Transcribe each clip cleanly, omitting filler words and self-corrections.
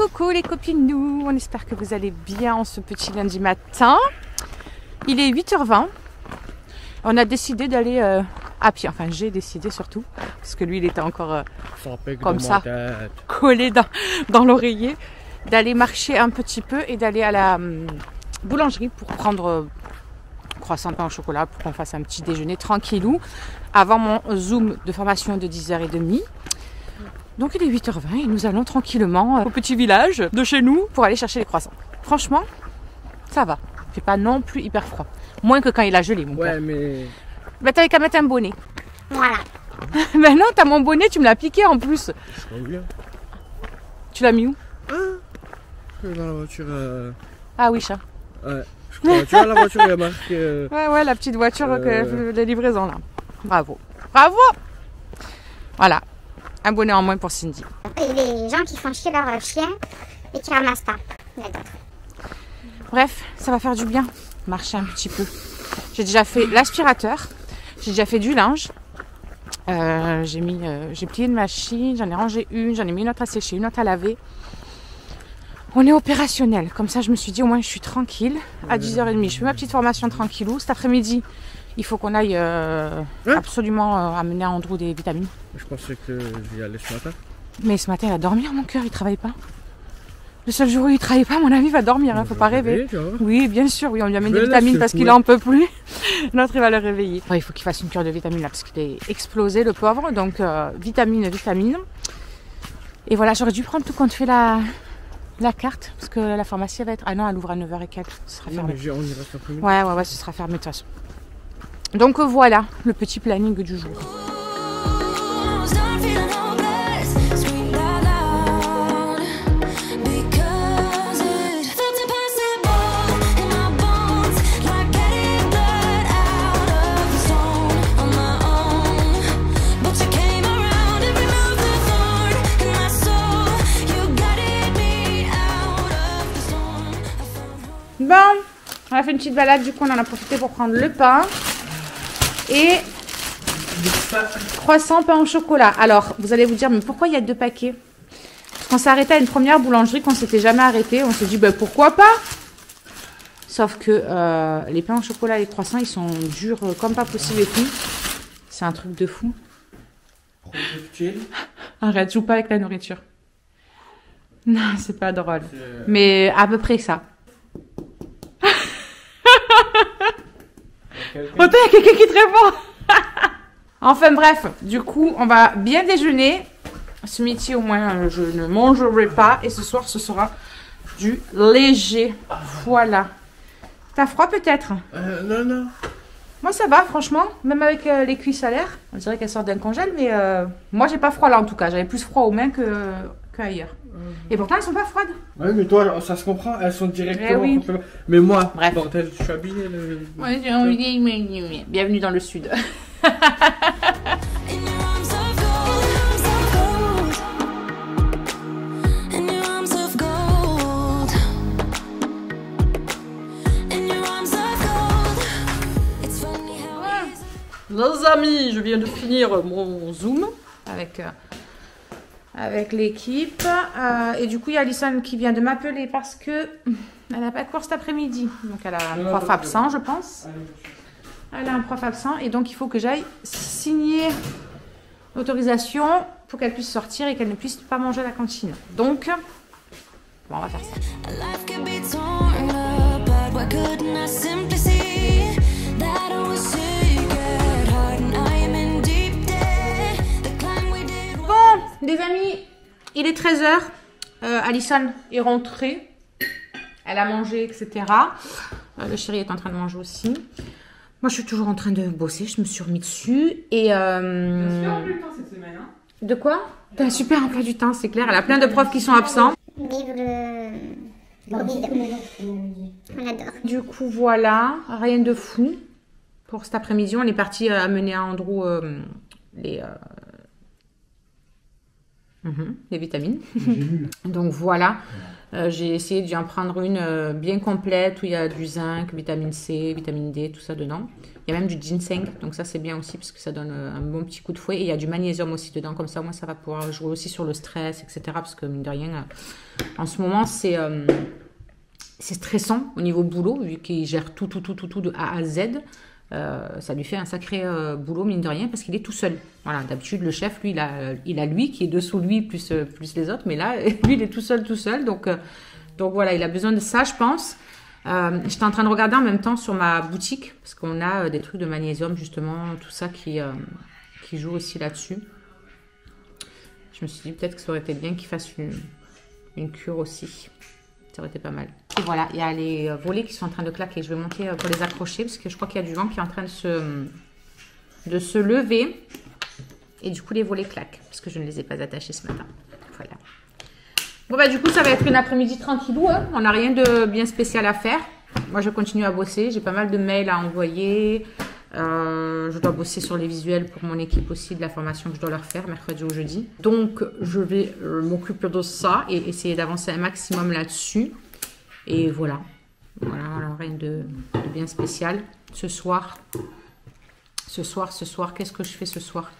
Coucou les copines, nous, on espère que vous allez bien en ce petit lundi matin. Il est 8h20. On a décidé d'aller à pied, enfin j'ai décidé surtout, parce que lui il était encore comme ça, collé dans l'oreiller, d'aller marcher un petit peu et d'aller à la boulangerie pour prendre croissant pain au chocolat pour qu'on fasse un petit déjeuner tranquillou avant mon Zoom de formation de 10h30. Donc il est 8h20 et nous allons tranquillement au petit village de chez nous pour aller chercher les croissants. Franchement, ça va. Il fait pas non plus hyper froid. Moins que quand il a gelé, mon père. Mais... Bah t'avais qu'à mettre un bonnet. Voilà. Ben non, t'as mon bonnet, tu me l'as piqué en plus. Je crois bien. Tu l'as mis où? Dans la voiture. Ah oui, chat. Ouais. Je crois. Tu vois la voiture, il y a marqué. Ouais, la petite voiture de livraison là. Bravo. Bravo. Voilà. Un bonnet en moins pour Cindy. Et les gens qui font chier leur chien et qui ramassent pas. Bref, ça va faire du bien. Marcher un petit peu. J'ai déjà fait l'aspirateur. J'ai déjà fait du linge. J'ai plié une machine. J'en ai rangé une. J'en ai mis une autre à sécher, une autre à laver. On est opérationnel. Comme ça, je me suis dit, au moins, je suis tranquille. À 10h30, je fais ma petite formation tranquillou. Cet après-midi, il faut qu'on aille absolument amener à Andrew des vitamines. Je pensais que j'y allais ce matin. Mais ce matin, il va dormir, mon cœur. Il travaille pas. Le seul jour où il travaille pas, à mon avis, il va dormir. Faut pas rêver. Oui, bien sûr. Oui, on lui amène des vitamines parce qu'il en peut plus. L'autre, il va le réveiller. Il faut qu'il fasse une cure de vitamines là parce qu'il est explosé, le pauvre. Donc, vitamines. Et voilà, j'aurais dû prendre tout quand tu fais la carte, parce que la pharmacie elle va être... Ah non, elle ouvre à 9h et quelques, ce sera fermé. Mais on y reste après. Ouais, ce sera fermé de toute façon. Donc voilà, le petit planning du jour. Bon, on a fait une petite balade, du coup on en a profité pour prendre le pain et croissant pain au chocolat. Alors, vous allez vous dire, mais pourquoi il y a 2 paquets? Parce qu'on s'est arrêté à une première boulangerie qu'on s'était jamais arrêté. On s'est dit, ben, pourquoi pas? Sauf que les pains au chocolat et les croissants, ils sont durs comme pas possible et tout. C'est un truc de fou. Arrête, joue pas avec la nourriture. Non, c'est pas drôle. Mais à peu près ça. Autant il y a quelqu'un qui te répond. Enfin bref, du coup, on va bien déjeuner. Ce midi, au moins, je ne mangerai pas. Et ce soir, ce sera du léger. Voilà. T'as froid peut-être? Non. Moi, ça va, franchement. Même avec les cuisses à l'air. On dirait qu'elles sortent d'un congèle. Mais moi, j'ai pas froid là, en tout cas. J'avais plus froid aux mains qu'ailleurs. Et pourtant, elles sont pas froides. Ouais, mais toi, ça se comprend. Elles sont directement oui. contre le... Mais moi, bref. bordel, je suis habillé. Bienvenue dans le sud. Les amis, je viens de finir mon Zoom avec l'équipe. Et du coup, il y a Alison qui vient de m'appeler parce que elle n'a pas de cours cet après-midi. Donc, elle a un prof absent, je pense. Elle a un prof absent et donc il faut que j'aille signer l'autorisation pour qu'elle puisse sortir et qu'elle ne puisse pas manger à la cantine. Donc, bon, on va faire ça. Bon, les amis, il est 13h. Alison est rentrée. Elle a mangé, etc. Le chéri est en train de manger aussi. Moi, je suis toujours en train de bosser. Je me suis remis dessus. Et T'as super emploi du temps cette semaine, hein? De quoi? T'as un super emploi du temps, c'est clair. Elle a plein de profs qui sont absents. Vive le Covid. On adore. Du coup, voilà. Rien de fou. Pour cet après-midi, on est parti amener à Andrew les vitamines. J'ai lu. Donc voilà, j'ai essayé d'y en prendre une bien complète où il y a du zinc, vitamine C, vitamine D, tout ça dedans. Il y a même du ginseng, donc ça c'est bien aussi parce que ça donne un bon petit coup de fouet. Et il y a du magnésium aussi dedans, comme ça moi ça va pouvoir jouer aussi sur le stress, etc. Parce que mine de rien, en ce moment c'est stressant au niveau boulot, vu qu'il gère tout de A à Z. Ça lui fait un sacré boulot mine de rien parce qu'il est tout seul. Voilà, d'habitude le chef lui il a lui qui est dessous lui plus les autres, mais là lui il est tout seul donc voilà, il a besoin de ça je pense. J'étais en train de regarder en même temps sur ma boutique parce qu'on a des trucs de magnésium justement, tout ça qui joue aussi là-dessus. Je me suis dit peut-être que ça aurait été bien qu'il fasse une cure aussi. Ça aurait été pas mal. Et voilà, il y a les volets qui sont en train de claquer. Je vais monter pour les accrocher parce que je crois qu'il y a du vent qui est en train de se lever. Et du coup, les volets claquent parce que je ne les ai pas attachés ce matin. Voilà. Bon, bah du coup, ça va être une après-midi tranquillou. Hein. On n'a rien de bien spécial à faire. Moi, je continue à bosser. J'ai pas mal de mails à envoyer. Je dois bosser sur les visuels pour mon équipe aussi, de la formation que je dois leur faire mercredi ou jeudi. Donc, je vais m'occuper de ça et essayer d'avancer un maximum là-dessus. Et voilà. Voilà, rien de bien spécial. Ce soir, qu'est-ce que je fais ce soir?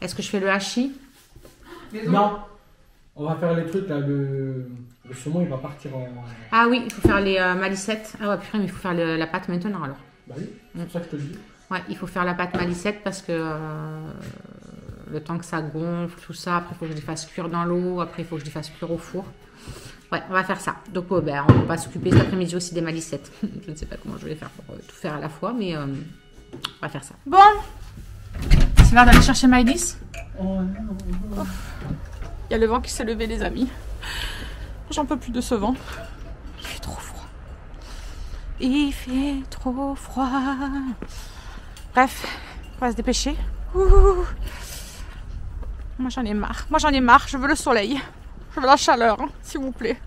Est-ce que je fais le hachis? Non. On va faire les trucs là, le saumon il va partir en... Ah oui, il faut faire les malicettes. Ah ouais, putain, mais il faut faire la pâte maintenant alors. Bah oui, c'est pour ça que je te le dis. Ouais, il faut faire la pâte malicette parce que le temps que ça gonfle, tout ça, après il faut que je les fasse cuire dans l'eau, après il faut que je les fasse cuire au four. Ouais, on va faire ça. Donc on va s'occuper cet après-midi aussi des malicettes. Je ne sais pas comment je vais faire pour tout faire à la fois, mais on va faire ça. Bon, c'est l'heure d'aller chercher Maëlys. Il y a le vent qui s'est levé les amis. J'en peux plus de ce vent. Il fait trop froid. Il fait trop froid. Bref, on va se dépêcher. Ouh. Moi j'en ai marre. Je veux le soleil. Je veux la chaleur, hein, s'il vous plaît.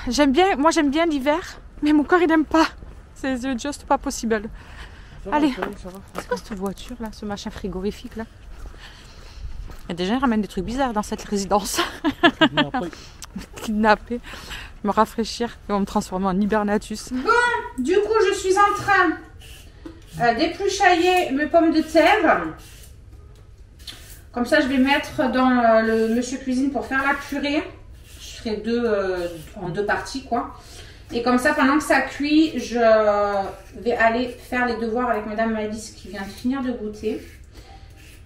J'aime bien l'hiver, mais mon corps il n'aime pas. C'est juste pas possible. Allez, c'est quoi cette voiture là, ce machin frigorifique là? Et déjà, ils ramènent des trucs bizarres dans cette résidence. Kidnapper, me rafraîchir, ils vont me transformer en hibernatus. Bon, du coup, je suis en train d'épluchailler mes pommes de terre. Comme ça, je vais mettre dans le Monsieur Cuisine pour faire la purée. Je ferai en deux parties, quoi. Et comme ça, pendant que ça cuit, je vais aller faire les devoirs avec Madame Maëlys qui vient de finir de goûter.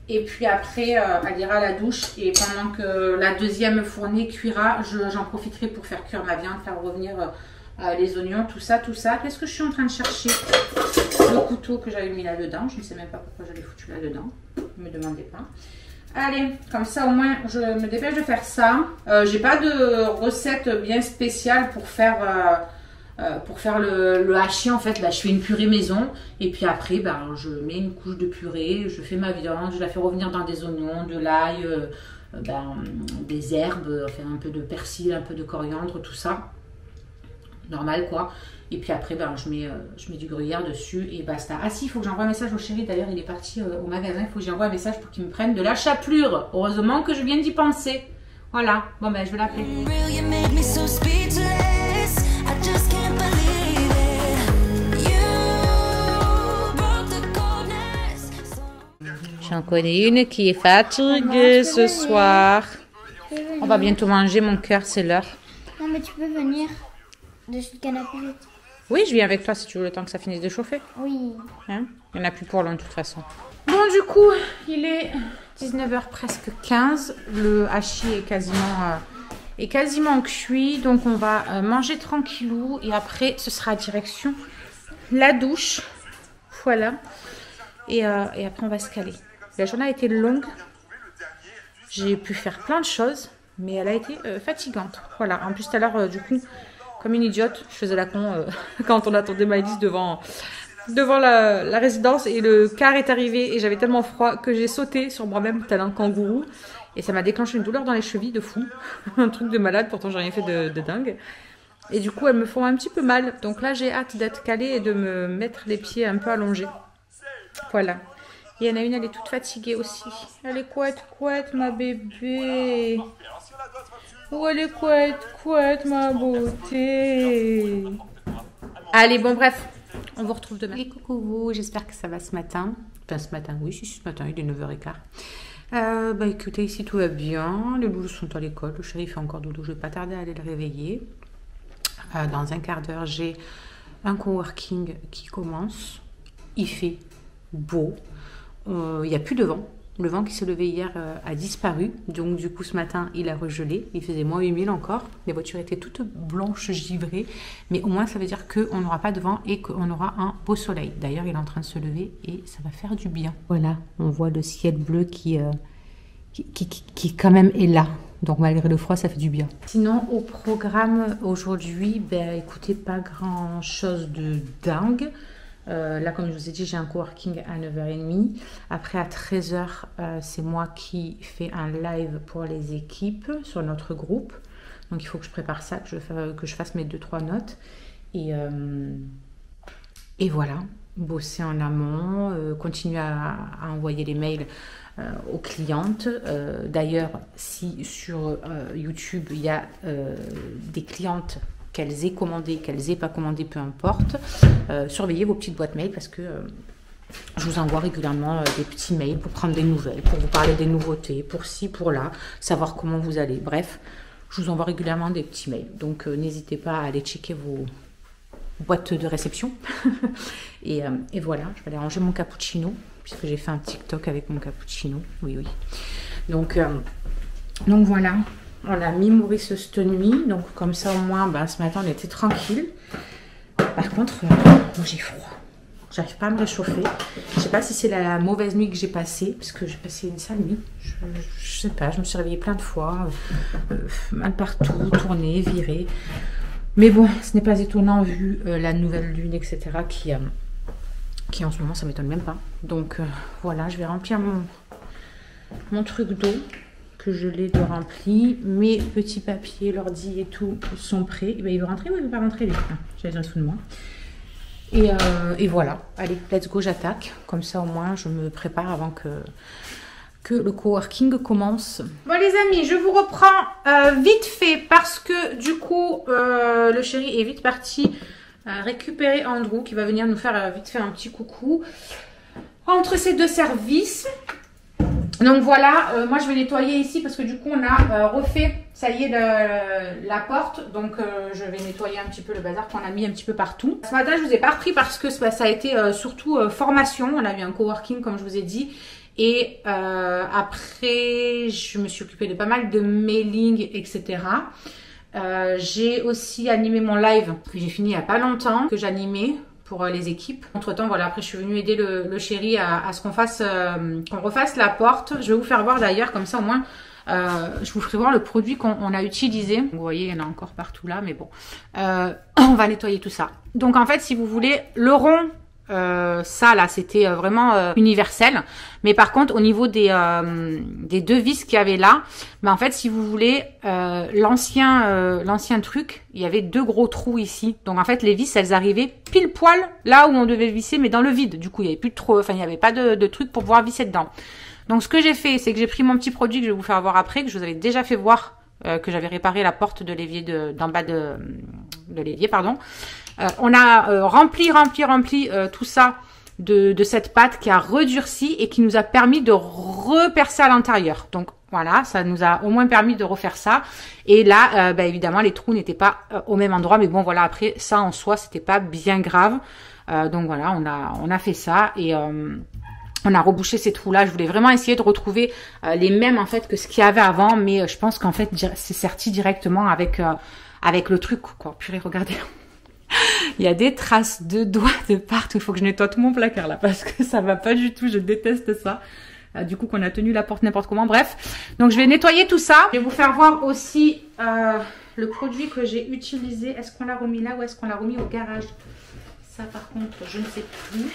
Et puis après, elle ira à la douche. Et pendant que la deuxième fournée cuira, j'en profiterai pour faire cuire ma viande, faire revenir les oignons, tout ça. Qu'est-ce que je suis en train de chercher? Le couteau que j'avais mis là-dedans. Je ne sais même pas pourquoi je l'ai foutu là-dedans. Ne me demandez pas. Allez, comme ça au moins, je me dépêche de faire ça. J'ai pas de recette bien spéciale pour faire le hachis. En fait, je fais une purée maison et puis après je mets une couche de purée, je fais ma viande, je la fais revenir dans des oignons, de l'ail, des herbes, enfin, un peu de persil, un peu de coriandre, tout ça, normal quoi. Et puis après je mets du gruyère dessus et basta. Ah si, il faut que j'envoie un message au chéri, d'ailleurs il est parti au magasin, il faut que j'envoie un message pour qu'il me prenne de la chapelure. Heureusement que je viens d'y penser. Voilà, bon je vais l'appeler. J'en connais une qui est fatiguée ce soir. On va bientôt manger, mon cœur, c'est l'heure. Non, mais tu peux venir dessus le canapé. Oui, je viens avec toi si tu veux, le temps que ça finisse de chauffer. Oui. Hein? Il n'y en a plus pour long de toute façon. Bon, du coup, il est 19h presque 15. Le hachis est quasiment cuit. Donc, on va manger tranquillou. Et après, ce sera direction la douche. Voilà. Et après, on va se caler. La journée a été longue. J'ai pu faire plein de choses. Mais elle a été fatigante. Voilà. En plus, tout à l'heure, du coup, comme une idiote, je faisais la con quand on attendait Maëlys devant la résidence. Et le car est arrivé et j'avais tellement froid que j'ai sauté sur moi-même tel un kangourou. Et ça m'a déclenché une douleur dans les chevilles de fou. Un truc de malade, pourtant j'ai rien fait de dingue. Et du coup, elles me font un petit peu mal. Donc là, j'ai hâte d'être calée et de me mettre les pieds un peu allongés. Voilà. Il y en a une, elle est toute fatiguée aussi. Elle est couette, ma bébé. Oh, elle est couette, ma beauté. Allez, bon, bref. On vous retrouve demain. Et coucou vous, j'espère que ça va ce matin. Enfin, ce matin, oui, ce matin, il est 9h15. Bah écoutez, ici tout va bien. Les loulous sont à l'école. Le chéri fait encore dodo. Je vais pas tarder à aller le réveiller. Dans un quart d'heure, j'ai un coworking qui commence. Il fait beau. Il n'y a plus de vent. Le vent qui s'est levé hier a disparu. Donc du coup ce matin il a regelé. Il faisait moins 8000 encore. Les voitures étaient toutes blanches givrées. Mais au moins ça veut dire qu'on n'aura pas de vent et qu'on aura un beau soleil. D'ailleurs il est en train de se lever et ça va faire du bien. Voilà, on voit le ciel bleu qui quand même est là. Donc malgré le froid ça fait du bien. Sinon au programme aujourd'hui, ben écoutez, pas grand chose de dingue. Là, comme je vous ai dit, j'ai un coworking à 9h30. Après, à 13h, c'est moi qui fais un live pour les équipes sur notre groupe. Donc, il faut que je prépare ça, que je fasse mes 2-3 notes. Et voilà, bosser en amont, continuer à envoyer les mails aux clientes. D'ailleurs, si sur YouTube, il y a des clientes qu'elles aient commandé, qu'elles aient pas commandé, peu importe, surveillez vos petites boîtes mail parce que je vous envoie régulièrement des petits mails pour prendre des nouvelles, pour vous parler des nouveautés, pour ci, pour là, savoir comment vous allez. Bref, je vous envoie régulièrement des petits mails. Donc, n'hésitez pas à aller checker vos boîtes de réception. et voilà, je vais aller ranger mon cappuccino puisque j'ai fait un TikTok avec mon cappuccino. Oui, oui. Donc voilà. On a mis Maurice cette nuit, donc comme ça au moins, ben, ce matin on était tranquille. Par contre, moi j'ai froid. J'arrive pas à me réchauffer. Je sais pas si c'est la mauvaise nuit que j'ai passée, parce que j'ai passé une sale nuit. Je sais pas, je me suis réveillée plein de fois, mal partout, tournée, virée. Mais bon, ce n'est pas étonnant vu la nouvelle lune, etc. qui en ce moment, ça m'étonne même pas. Donc voilà, je vais remplir mon truc d'eau. Je l'ai de rempli, mes petits papiers, l'ordi et tout sont prêts. Et ben, il veut rentrer ou il ne veut pas rentrer, lui? J'allais dire sous de moi. Et voilà, allez, let's go, j'attaque. Comme ça, au moins, je me prépare avant que le coworking commence. Bon, les amis, je vous reprends vite fait parce que du coup, le chéri est vite parti récupérer Andrew qui va venir nous faire vite fait un petit coucou entre ces deux services. Donc voilà, moi je vais nettoyer ici parce que du coup on a refait, ça y est, la porte. Donc je vais nettoyer un petit peu le bazar qu'on a mis un petit peu partout. Ce matin je vous ai pas repris parce que ça a été surtout formation. On a eu un coworking comme je vous ai dit. Et après je me suis occupée de pas mal de mailing, etc. J'ai aussi animé mon live que j'ai fini il n'y a pas longtemps, que j'animais pour les équipes. Entre temps, voilà, après je suis venue aider le chéri à ce qu'on fasse, qu'on refasse la porte. Je vais vous faire voir d'ailleurs, comme ça au moins, je vous ferai voir le produit qu'on a utilisé. Vous voyez, il y en a encore partout là, mais bon. On va nettoyer tout ça. Donc en fait, si vous voulez, le rond, ça là, c'était vraiment universel. Mais par contre, au niveau des deux vis qu'il y avait là, bah, en fait, si vous voulez, l'ancien truc, il y avait deux gros trous ici. Donc en fait, les vis, elles arrivaient pile poil là où on devait visser, mais dans le vide. Du coup, il n'y avait plus de trop, enfin, il n'y avait pas de truc pour pouvoir visser dedans. Donc ce que j'ai fait, c'est que j'ai pris mon petit produit que je vais vous faire voir après, que je vous avais déjà fait voir, que j'avais réparé la porte de l'évier d'en bas de l'évier, pardon. On a rempli tout ça de cette pâte qui a redurci et qui nous a permis de repercer à l'intérieur. Donc voilà, ça nous a au moins permis de refaire ça. Et là, bah, évidemment, les trous n'étaient pas au même endroit. Mais bon, voilà, après, ça en soi, c'était pas bien grave. Donc voilà, on a fait ça et on a rebouché ces trous-là. Je voulais vraiment essayer de retrouver les mêmes en fait que ce qu'il y avait avant. Mais je pense qu'en fait, c'est sorti directement avec le truc, quoi. Purée, regardez. Il y a des traces de doigts de partout. Il faut que je nettoie tout mon placard là parce que ça va pas du tout. Je déteste ça. Du coup, qu'on a tenu la porte n'importe comment. Bref. Donc, je vais nettoyer tout ça. Je vais vous faire voir aussi le produit que j'ai utilisé. Est-ce qu'on l'a remis là ou est-ce qu'on l'a remis au garage? Ça, par contre, je ne sais plus.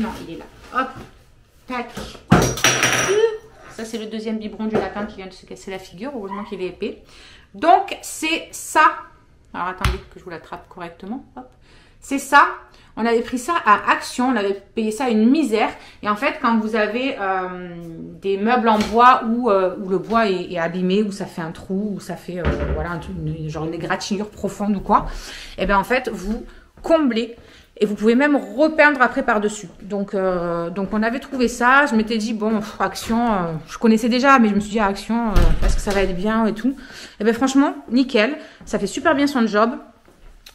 Non, il est là. Hop. Tac. Ça, c'est le deuxième biberon du lapin qui vient de se casser la figure. Heureusement qu'il est épais. Donc, c'est ça. Alors, attendez que je vous l'attrape correctement. Hop. C'est ça. On avait pris ça à Action, on avait payé ça une misère. Et en fait, quand vous avez des meubles en bois où le bois est abîmé, où ça fait un trou, où ça fait voilà, genre une égratignure profonde ou quoi, et bien en fait, vous comblez et vous pouvez même repeindre après par-dessus. Donc on avait trouvé ça. Je m'étais dit, bon, Action, je connaissais déjà, mais je me suis dit, Action, est-ce que ça va être bien et tout. Et bien franchement, nickel. Ça fait super bien son job.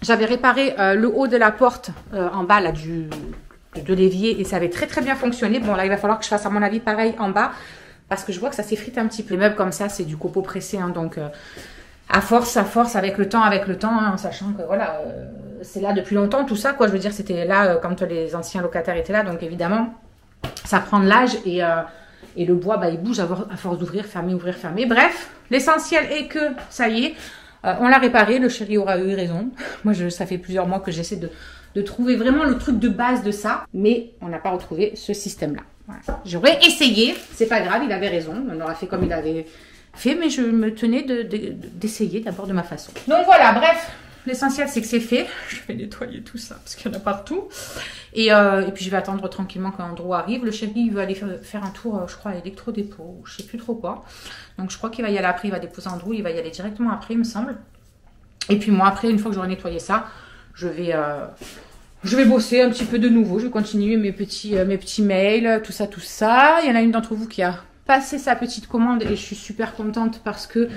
J'avais réparé le haut de la porte en bas là de l'évier et ça avait très très bien fonctionné. Bon là il va falloir que je fasse à mon avis pareil en bas parce que je vois que ça s'effrite un petit peu. Les meubles comme ça c'est du copeau pressé hein, donc à force avec le temps hein, en sachant que voilà c'est là depuis longtemps tout ça quoi. Je veux dire c'était là quand les anciens locataires étaient là donc évidemment ça prend de l'âge et le bois bah, il bouge à force d'ouvrir fermer ouvrir fermer. Bref l'essentiel est que ça y est. On l'a réparé, le chéri aura eu raison. Moi, ça fait plusieurs mois que j'essaie de trouver vraiment le truc de base de ça. Mais on n'a pas retrouvé ce système-là. Voilà. J'aurais essayé, c'est pas grave, il avait raison. On aurait fait comme il avait fait, mais je me tenais d'essayer d'abord de ma façon. Donc voilà, bref, l'essentiel c'est que c'est fait. Je vais nettoyer tout ça parce qu'il y en a partout. Et puis je vais attendre tranquillement quand Andrew arrive. Le chéri il veut aller faire un tour, je crois, à l'électrodépôt, je sais plus trop quoi. Donc je crois qu'il va y aller après, il va déposer Andrew, il va y aller directement après, il me semble. Et puis moi après, une fois que j'aurai nettoyé ça, je vais bosser un petit peu de nouveau. Je vais continuer mes petits mails, tout ça. Il y en a une d'entre vous qui a passé sa petite commande et je suis super contente parce que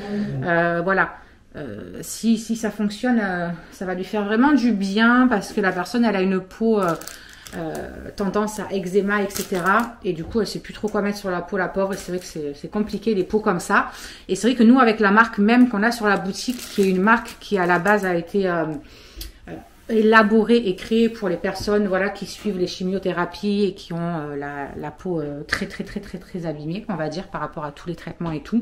voilà. Si ça fonctionne, ça va lui faire vraiment du bien parce que la personne elle a une peau tendance à eczéma etc et du coup elle sait plus trop quoi mettre sur la peau la pauvre et c'est vrai que c'est compliqué les peaux comme ça et c'est vrai que nous avec la marque même qu'on a sur la boutique qui est une marque qui à la base a été élaborée et créée pour les personnes voilà qui suivent les chimiothérapies et qui ont la peau très abîmée on va dire par rapport à tous les traitements et tout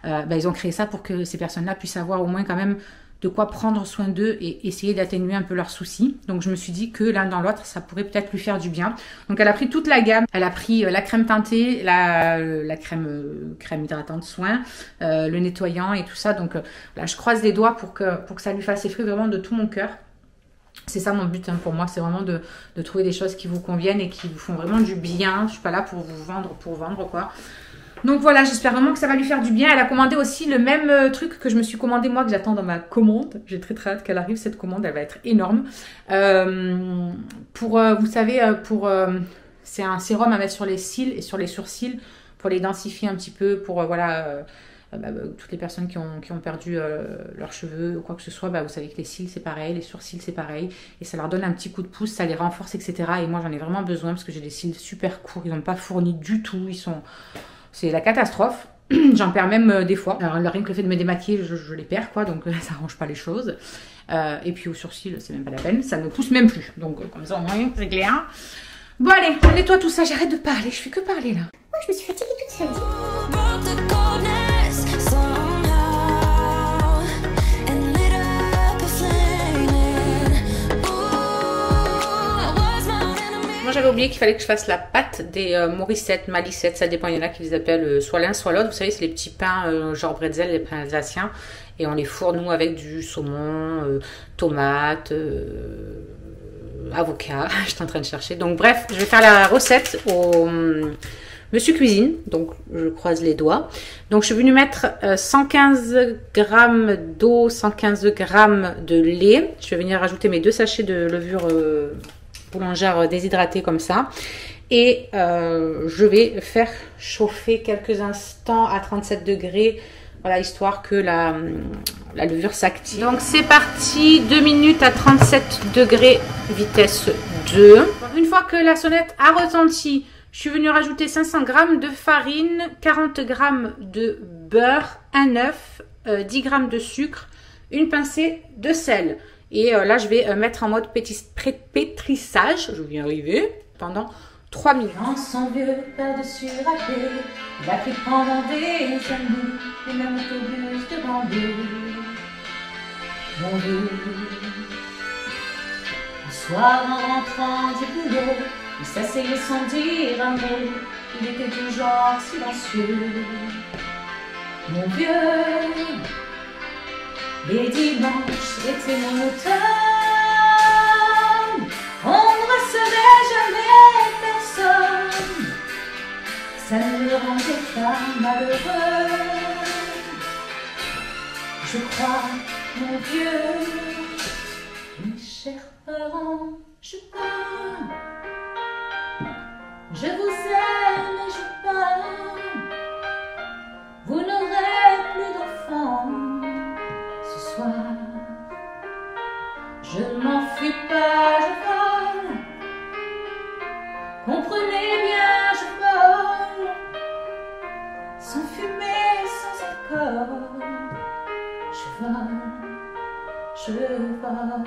ils ont créé ça pour que ces personnes-là puissent avoir au moins quand même de quoi prendre soin d'eux et essayer d'atténuer un peu leurs soucis. Donc je me suis dit que l'un dans l'autre, ça pourrait peut-être lui faire du bien. Donc elle a pris toute la gamme. Elle a pris la crème teintée, la crème hydratante soin, le nettoyant et tout ça. Donc là, je croise les doigts pour que ça lui fasse effet vraiment de tout mon cœur. C'est ça mon but hein, pour moi, c'est vraiment de trouver des choses qui vous conviennent et qui vous font vraiment du bien. Je suis pas là pour vous vendre pour vendre quoi. Donc voilà, j'espère vraiment que ça va lui faire du bien. Elle a commandé aussi le même truc que je me suis commandé moi, que j'attends dans ma commande. J'ai très hâte qu'elle arrive, cette commande, elle va être énorme. Vous savez, c'est un sérum à mettre sur les cils et sur les sourcils pour les densifier un petit peu, pour toutes les personnes qui ont perdu leurs cheveux ou quoi que ce soit, vous savez que les cils c'est pareil, les sourcils c'est pareil, et ça leur donne un petit coup de pouce, ça les renforce, etc. Et moi j'en ai vraiment besoin parce que j'ai des cils super courts, ils n'ont pas fourni du tout, c'est la catastrophe. J'en perds même des fois. Alors rien que le fait de me démaquiller, je les perds quoi, donc ça arrange pas les choses. Et puis aux sourcils, c'est même pas la peine, ça ne pousse même plus. Donc comme ça au moins c'est clair. Bon allez, on nettoie tout ça, j'arrête de parler, je fais que parler là. Moi je me suis fatiguée toute seule. Moi j'avais oublié qu'il fallait que je fasse la pâte des Morissette, Malissette, ça dépend, il y en a qui les appellent soit l'un soit l'autre. Vous savez, c'est les petits pains genre bretzel, les pains alsaciens. Et on les fourre nous avec du saumon, tomates, avocat, je suis en train de chercher. Donc bref, je vais faire la recette au Monsieur Cuisine, donc je croise les doigts. Donc je suis venue mettre 115 g d'eau, 115 g de lait. Je vais venir rajouter mes 2 sachets de levure boulangère déshydratée comme ça. Et je vais faire chauffer quelques instants à 37 degrés. Voilà, histoire que la levure s'active. Donc c'est parti, 2 minutes à 37 degrés, vitesse 2. Une fois que la sonnette a retenti, je suis venue rajouter 500 g de farine, 40 g de beurre, un œuf, 10 g de sucre, une pincée de sel. Et là, je vais mettre en mode pétrissage, je vais y arriver, pendant 3 minutes. Dans son vieux par-dessus râpé, il a pris pendant des années les mêmes autobus de bambou. Mon Dieu, un soir en rentrant du boulot, il s'asseyait sans dire un mot, il était du genre silencieux. Mon vieux, les dimanches étaient mon automne, ça ne le rendait pas malheureux. Je crois, mon vieux, mes chers parents, je pars. Je vous aime et je pars. Vous n'aurez plus d'enfants ce soir. Je ne m'enfuis pas, je vole. Comprenez bien, je vole. Sans fumée, sans alcool. Je vole, je vole.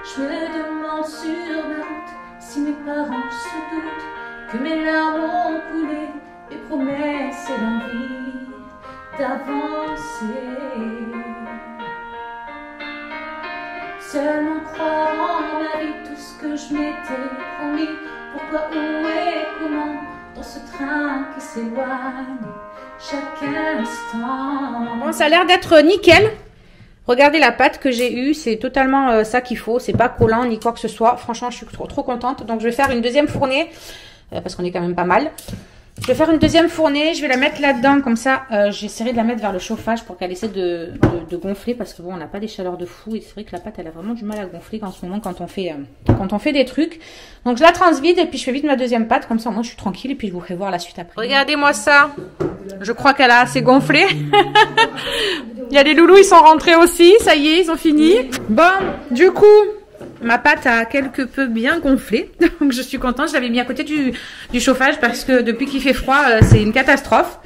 Je me demande sur ma route si mes parents se doutent que mes larmes ont coulé, mes promesses et l'envie d'avancer. Seulement croire en ma vie, tout ce que je m'étais promis. Pourquoi, où et comment, dans ce train qui s'éloigne chaque instant. Bon, ça a l'air d'être nickel. Regardez la pâte que j'ai eue, c'est totalement ça qu'il faut. C'est pas collant ni quoi que ce soit. Franchement, je suis trop contente. Donc, je vais faire une deuxième fournée parce qu'on est quand même pas mal. Je vais faire une deuxième fournée, je vais la mettre là-dedans, comme ça, j'essaierai de la mettre vers le chauffage pour qu'elle essaie de gonfler, parce que bon, on n'a pas des chaleurs de fou, et c'est vrai que la pâte, elle a vraiment du mal à gonfler en ce moment quand on fait des trucs. Donc je la transvide, et puis je fais vite ma deuxième pâte, comme ça, moi je suis tranquille, et puis je vous ferai voir la suite après. Regardez-moi ça, je crois qu'elle a assez gonflé. Il y a les loulous, ils sont rentrés aussi, ça y est, ils ont fini. Bon, du coup... ma pâte a quelque peu bien gonflé, donc je suis contente. Je l'avais mis à côté du chauffage parce que depuis qu'il fait froid, c'est une catastrophe.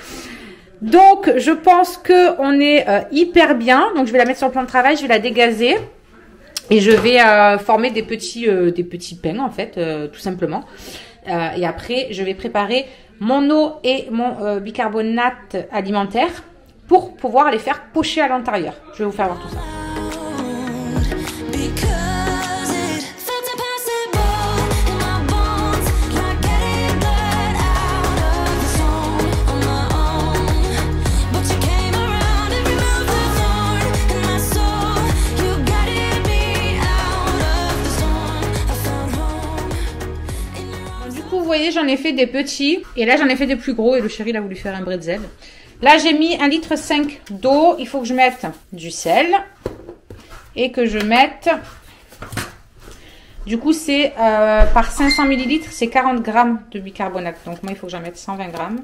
Donc je pense que on est hyper bien. Donc je vais la mettre sur le plan de travail, je vais la dégazer et je vais former des petits pains en fait, tout simplement. Et après, je vais préparer mon eau et mon bicarbonate alimentaire pour pouvoir les faire pocher à l'intérieur. Je vais vous faire voir tout ça. Vous voyez, j'en ai fait des petits et là j'en ai fait des plus gros et le chéri il a voulu faire un bretzel. Là j'ai mis 1,5 litre d'eau. Il faut que je mette du sel et que je mette, du coup c'est par 500 ml, c'est 40 grammes de bicarbonate. Donc moi il faut que j'en mette 120 grammes.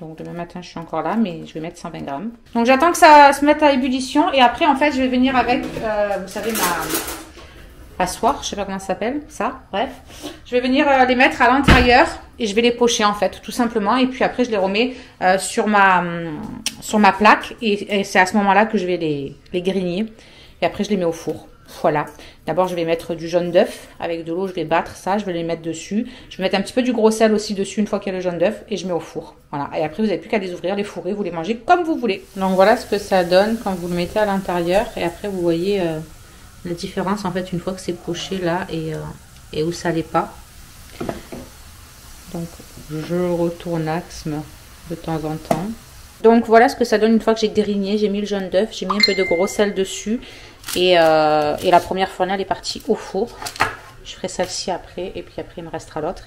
Donc demain matin je suis encore là, mais je vais mettre 120 grammes. Donc j'attends que ça se mette à ébullition et après en fait je vais venir avec, vous savez, ma passoire, je sais pas comment ça s'appelle, ça, bref. Je vais venir les mettre à l'intérieur et je vais les pocher en fait, tout simplement. Et puis après, je les remets sur ma plaque et c'est à ce moment-là que je vais les grigner. Et après, je les mets au four. Voilà. D'abord, je vais mettre du jaune d'œuf avec de l'eau, je vais battre ça, je vais les mettre dessus. Je vais mettre un petit peu du gros sel aussi dessus une fois qu'il y a le jaune d'œuf et je mets au four. Voilà. Et après, vous n'avez plus qu'à les ouvrir, les fourrer, vous les mangez comme vous voulez. Donc voilà ce que ça donne quand vous le mettez à l'intérieur. Et après, vous voyez... la différence en fait une fois que c'est poché là et où ça l'est pas. Donc je retournaxe de temps en temps. Donc voilà ce que ça donne une fois que j'ai grigné. J'ai mis le jaune d'œuf, j'ai mis un peu de gros sel dessus et la première fournée elle est partie au four. Je ferai celle-ci après et puis après il me restera l'autre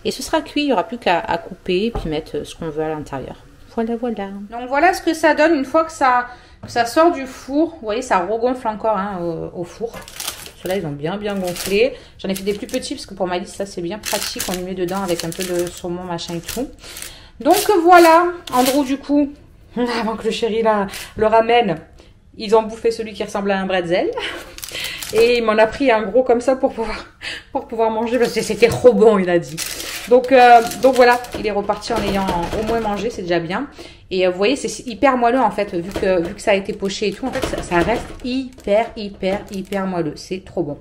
et ce sera cuit. Il n'y aura plus qu'à couper et puis mettre ce qu'on veut à l'intérieur. Voilà, voilà. Donc voilà ce que ça donne une fois que ça sort du four. Vous voyez, ça regonfle encore hein, au four. Ceux-là, ils ont bien gonflé. J'en ai fait des plus petits parce que pour Maëlys, ça c'est bien pratique. On y met dedans avec un peu de saumon, machin et tout. Donc voilà, Andrew du coup, avant que le chéri là, le ramène, ils ont bouffé celui qui ressemble à un bretzel. Et il m'en a pris un gros comme ça pour pouvoir manger parce que c'était trop bon, il a dit. Donc voilà, il est reparti en ayant au moins mangé, c'est déjà bien. Et vous voyez, c'est hyper moelleux en fait, vu que ça a été poché et tout, en fait, ça reste hyper moelleux. C'est trop bon.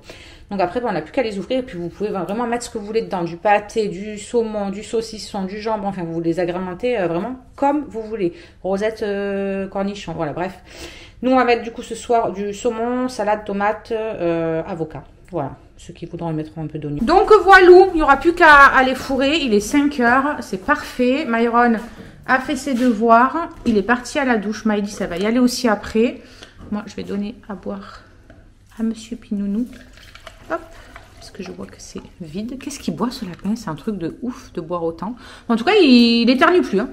Donc après, on n'a plus qu'à les ouvrir et puis vous pouvez vraiment mettre ce que vous voulez dedans. Du pâté, du saumon, du saucisson, du jambon, enfin vous les agrémentez vraiment comme vous voulez. Rosette, cornichon, voilà, bref. Nous, on va mettre du coup ce soir du saumon, salade, tomate, avocat. Voilà, ceux qui voudront y mettre un peu d'oignon. Donc voilà, il n'y aura plus qu'à les fourrer. Il est 5 h, c'est parfait. Myron a fait ses devoirs. Il est parti à la douche. Maëlys, ça va y aller aussi après. Moi, je vais donner à boire à Monsieur Pinounou. Hop, parce que je vois que c'est vide. Qu'est-ce qu'il boit ce lapin? C'est un truc de ouf de boire autant. En tout cas, il éternue plus. Hein.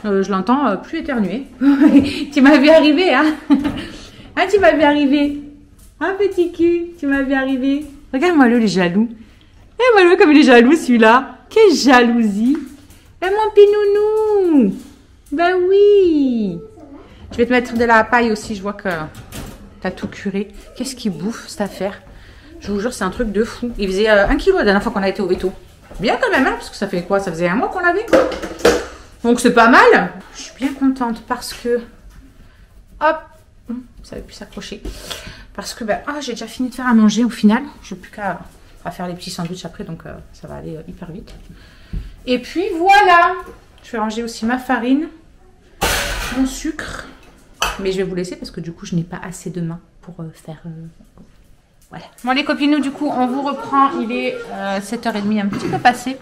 Je l'entends plus éternuer. Tu m'as vu arriver, hein? Ah, tu m'as vu arriver. Ah, petit cul, tu m'as vu arriver. Regarde-moi le, il est jaloux. Regarde-moi le comme il est jaloux celui-là. Quelle jalousie. Eh, mon pinounou. Ben oui. Je vais te mettre de la paille aussi. Je vois que t'as tout curé. Qu'est-ce qu'il bouffe cette affaire? Je vous jure, c'est un truc de fou. Il faisait 1 kilo la dernière fois qu'on a été au veto. Bien quand même, hein, parce que ça fait quoi? Ça faisait 1 mois qu'on l'avait. Donc c'est pas mal. Je suis bien contente parce que... Hop, ça va plus s'accrocher. Parce que ben, j'ai déjà fini de faire à manger au final. Je n'ai plus qu'à faire les petits sandwichs après, donc ça va aller hyper vite. Et puis voilà. Je vais ranger aussi ma farine, mon sucre. Mais je vais vous laisser parce que du coup, je n'ai pas assez de mains pour faire... Voilà. Bon les copines, du coup, on vous reprend. Il est 7h30, un petit peu passé.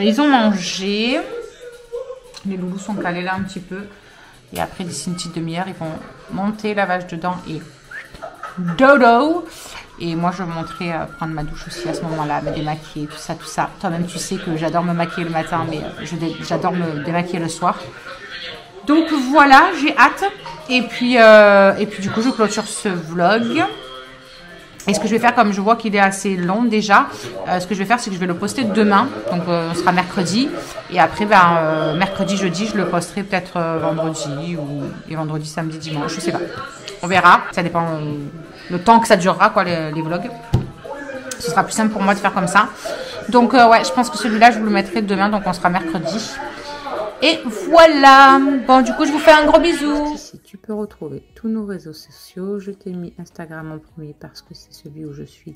Ils ont mangé. Les loulous sont calés là un petit peu. Et après, d'ici une petite demi-heure, ils vont monter, lavage de dents et dodo. Et moi, je vais vous montrer prendre ma douche aussi à ce moment-là, me démaquiller, tout ça, tout ça. Toi-même, tu sais que j'adore me maquiller le matin, mais j'adore me démaquiller le soir. Donc voilà, j'ai hâte. Et puis du coup, je clôture ce vlog. Et ce que je vais faire, comme je vois qu'il est assez long déjà, ce que je vais faire, c'est que je vais le poster demain. Donc, on sera mercredi. Et après, mercredi, jeudi, je le posterai peut-être vendredi et vendredi, samedi, dimanche. Je sais pas. On verra. Ça dépend le temps que ça durera, quoi, les vlogs. Ce sera plus simple pour moi de faire comme ça. Donc, ouais, je pense que celui-là, je vous le mettrai demain. Donc, on sera mercredi. Et voilà. Bon, du coup, je vous fais un gros bisou. Ici, tu peux retrouver tous nos réseaux sociaux. Je t'ai mis Instagram en premier parce que c'est celui où je suis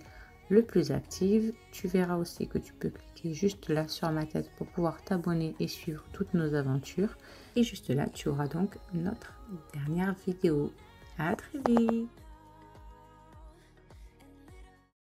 le plus active. Tu verras aussi que tu peux cliquer juste là sur ma tête pour pouvoir t'abonner et suivre toutes nos aventures. Et juste là, tu auras donc notre dernière vidéo. À très vite.